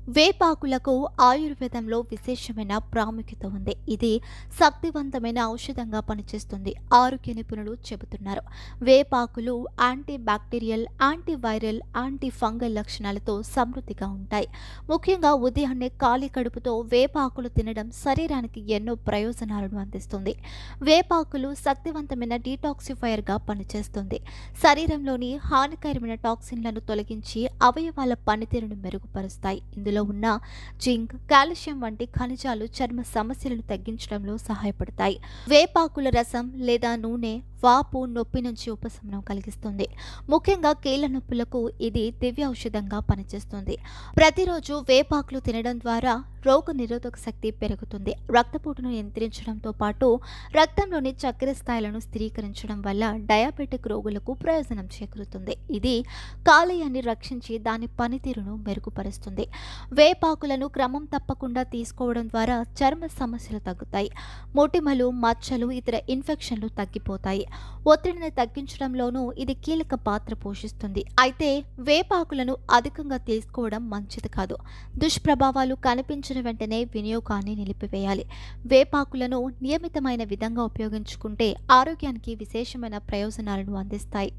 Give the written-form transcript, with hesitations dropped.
వేపాకులకు ఆయుర్వేదంలో విశేషమైన ప్రాముఖ్యత ఉంది. ఇది శక్తివంతమైన ఔషధంగా పనిచేస్తుంది. ఆరోగ్య నిపుణులు చెబుతున్నారు. వేపాకులు anti bacterial, antiviral, anti fungal లక్షణాలతో సమృద్ధిగా ఉంటాయి. ముఖ్యంగా ఉదయాన్నే ఖాళీ కడుపుతో వేపాకులు తినడం శరీరానికి ఎన్నో ప్రయోజనాలను అందిస్తుంది. వేపాకులు శక్తివంతమైన డీటాక్సిఫైయర్గా పనిచేస్తుంది. శరీరంలోని హానికరమైన టాక్సిన్లను తొలగించి అవయవాల పనితీరును మెరుగుపరుస్తాయి. ఇందులో ఉన్న జింక్, కాల్షియం వంటి ఖనిజాలు చర్మ సమస్యలను తగ్గించడంలో సహాయపడతాయి. వేపాకుల రసం లేదా నూనె వాపు, నొప్పి నుంచి ఉపశమనం కలిగిస్తుంది. ముఖ్యంగా కీళ్ల నొప్పులకు ఇది దివ్య ఔషధంగా పనిచేస్తుంది. ప్రతిరోజు వేపాకులు తినడం ద్వారా రోగ నిరోధక శక్తి పెరుగుతుంది. రక్తపోటును నియంత్రించడంతో పాటు రక్తంలోని చక్కెర స్థాయిలను స్థిరీకరించడం వల్ల డయాబెటిక్ రోగులకు ప్రయోజనం చేకూరుతుంది. ఇది కాలేయాన్ని రక్షించి దాని పనితీరును మెరుగుపరుస్తుంది. వేపాకులను క్రమం తప్పకుండా తీసుకోవడం ద్వారా చర్మ సమస్యలు తగ్గుతాయి. మొటిమలు, మచ్చలు, ఇతర ఇన్ఫెక్షన్లు తగ్గిపోతాయి. ఒత్తిడిని తగ్గించడంలోనూ ఇది కీలక పాత్ర పోషిస్తుంది. అయితే వేపాకులను అధికంగా తీసుకోవడం మంచిది కాదు. దుష్ప్రభావాలు కనిపించిన వెంటనే వినియోగాన్ని నిలిపివేయాలి. వేపాకులను నియమితమైన విధంగా ఉపయోగించుకుంటే ఆరోగ్యానికి విశేషమైన ప్రయోజనాలను అందిస్తాయి.